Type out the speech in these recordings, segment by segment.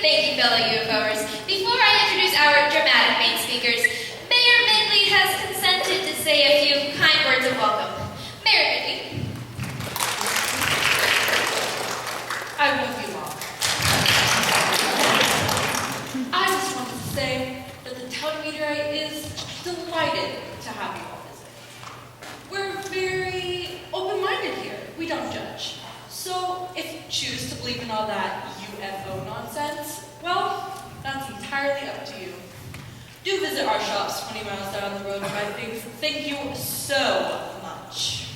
Thank you, fellow UFOers. Before I introduce our dramatic main speakers, Mayor Midley has consented to say a few kind words of welcome. Mayor Midley. I love you all. I just wanted to say that the town meteorite is delighted to have you all visit. We're very open-minded here. We don't judge. So if you choose to believe in all that UFO nonsense, well, that's entirely up to you. Do visit our shops 20 miles down the road, but I thank you so much.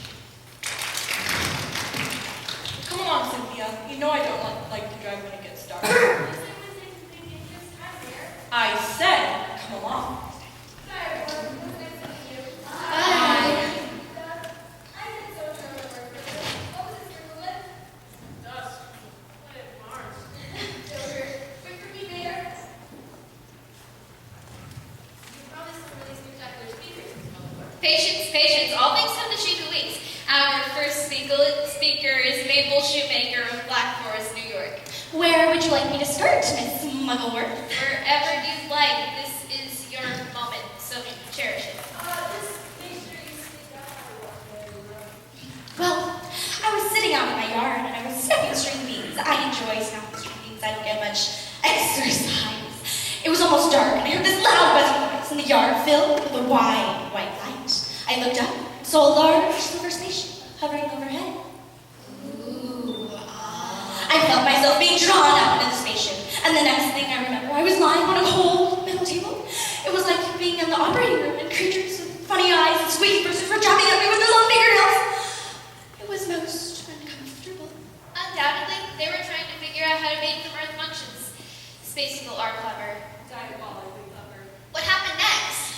Come along, Cynthia. You know I don't like to drive when it gets dark. I said, come along. Patience. All things come to cheap weeks. Our first speaker is Mabel Shoemaker of Black Forest, New York. Where would you like me to start, Miss Muggleworth? Wherever you'd like. This is your moment, so cherish it. Well, I was sitting out in my yard and I was snapping string beans. I enjoy snapping string beans. I don't get much exercise. It was almost dark and I heard this loud buzzing noise in the yard filled with a wide, white light. I looked up and saw a large silver spaceship hovering overhead. I felt myself being drawn up into the spaceship, and the next thing I remember, I was lying on a cold metal table. It was like being in the operating room, and creatures with funny eyes and squeaky voices were jabbing at me with their long fingernails. It was most uncomfortable. Undoubtedly, they were trying to figure out how to make the Earth functions. Space people are clever. Diabolically clever. What happened next?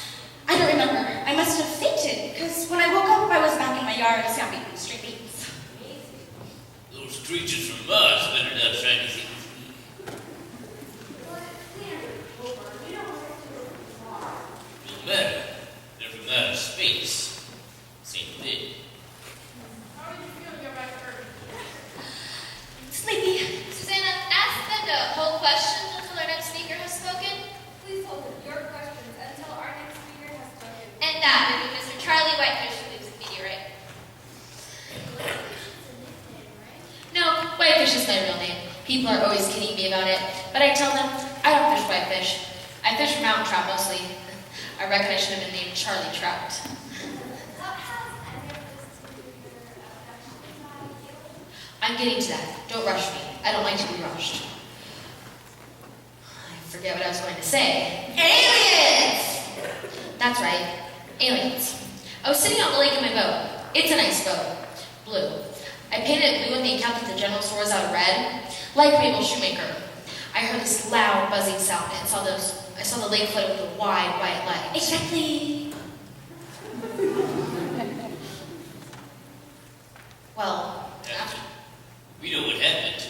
I don't remember. I must have fainted, because when I woke up, I was back in my yard snapping string beans. Those creatures from Mars better not try anything with me. No matter. They're from outer space. Same thing. How are you feeling about Earth? Sleepy. Susanna, ask them to hold questions until our next speaker has spoken. Please hold your questions until our next speaker has spoken. And that would be Mr. Charlie Whitefish, who lives in Meteorite. No, whitefish is my real name. People are always kidding me about it, but I tell them I don't fish whitefish. I fish for mountain trout mostly. I reckon I should have been named Charlie Trout. I'm getting to that. Don't rush me. I don't like to be rushed. I forget what I was going to say. Aliens! That's right. Aliens. I was sitting on the lake in my boat. It's a nice boat. Blue. I painted it blue in the account that the general store is out of red. Like Mabel Shoemaker. I heard this loud buzzing sound and I saw the lake flooded with a wide, white light. Exactly. Well, Captain, we know what happened.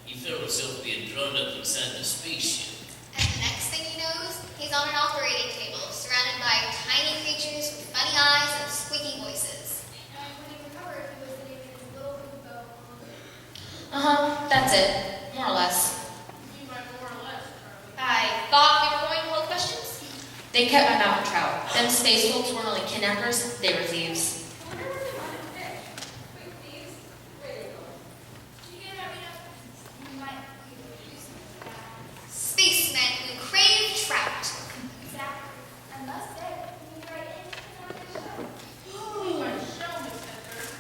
He found himself being drawn up inside the spaceship. And the next thing he knows, he's on an operating table, surrounded by tiny creatures with funny eyes and squeaky voices. And when he recovered, he was sitting in his little blue boat on the that's it. More or less. You might more or less, Charlie. I thought we were going to hold questions. They kept my mountain trout. Them space folks weren't only kidnappers, they were thieves. I wonder what they wanted to fish. Quick thieves. Where they go? Did you get that right up? You might be able to do something like that. Spacemen who crave trout. Exactly. And thus say, you can write anything on this show. You might show me, Senator.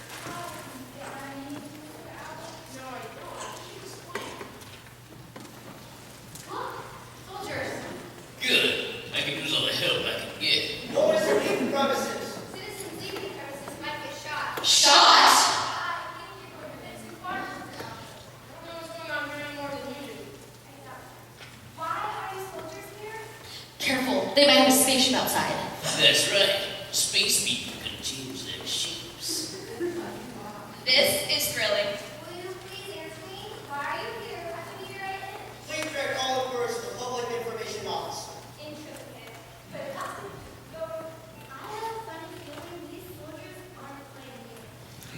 Yeah, I mean, No, I don't. She explained. look, soldiers. Good. I can use all the help I can get. Notice the leaving premises. Citizens leaving the premises might get shot. Shot? I think you're going a bit too far for now. I don't know what's going on here any more than you do. Why are you soldiers here? Careful, they might have a spaceship outside. That's right. Space people can change their shapes. This is thrilling. Will you please answer me? Why are you here at the meteorite inn? Please direct all inquiries to the Public Information Office. Interesting. Fantastic. Though, I have a funny feeling these soldiers aren't playing here.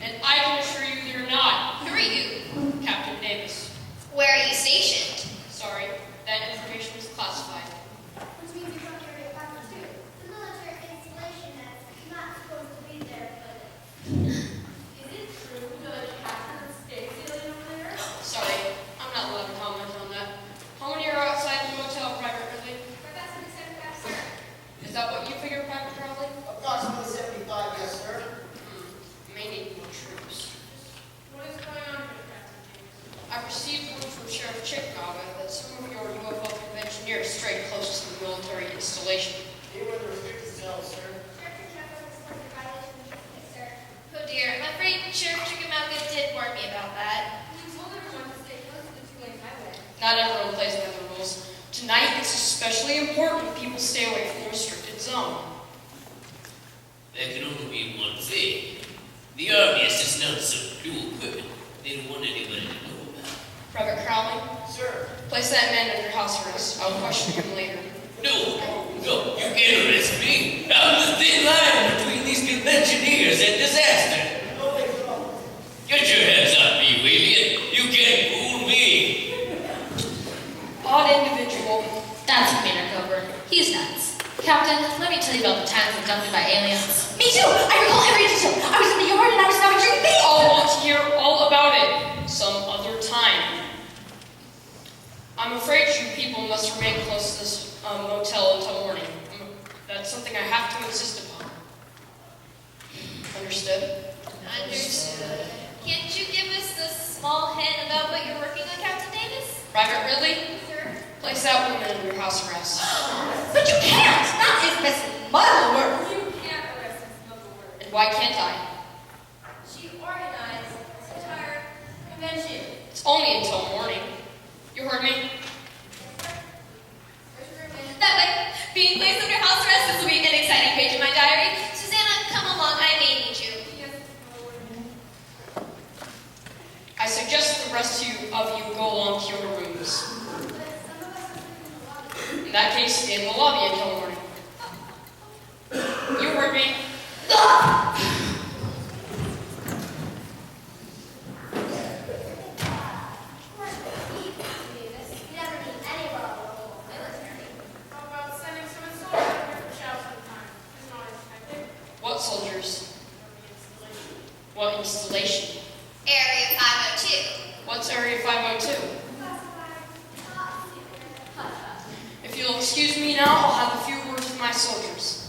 And I can assure you they're not. Who are you? Captain Davis. Where are you stationed? Sorry, that I received word from Sheriff Chickamauga that some of your UFO conventioneers strayed close to the military installation. They were the restricted cells, sir. Oh dear, I'm afraid Sheriff Chickamauga did warn me about that. We told everyone to stay close to the two-lane highway. Not everyone plays by the rules. Tonight, it's especially important people stay away from the restricted zone. There can only be one thing. The Army has just announced some new equipment they don't want anybody to know about. Private Crowley, Sir. place that man under house arrest. I'll question him later. No, you can't arrest me. I'm the thin line between these conventioneers and disaster. No, they don't. Get your hands off me, William. You can't fool me. Odd individual. That's Commander Cooper. He's nuts. Captain, let me tell you about the times abducted by aliens. Me too! I recall every detail. I was in the yard and I was now drinking beer. I'll want to hear all about it some other time. I'm afraid you people must remain close to this motel until morning. That's something I have to insist upon. Understood? Understood. Can't you give us a small hint about what you're working on, Captain Davis? Private Ridley, Sir? place that woman under house arrest. But you can't! Not if Miss Muddle were. You can't arrest Miss Muggleworth. And why can't I? She organized this entire convention. It's only until morning. You heard me? Where's your room in? That way, being placed under house arrest, this will be an exciting page in my diary. Susanna, come along, I may need you. Yes, Muggleworth. I suggest the rest of you go along to your rooms. But some of us are sleeping in the lobby. In that case, stay in the lobby until morning. You heard me. Davis, we never meet any of our local military. How about sending some soldiers over here for chow sometime? It's not as hectic. What soldiers? Installation. What installation? Area 502. What's Area 502? Classified, top secret. If you'll excuse me now, I'll have a few words with my soldiers.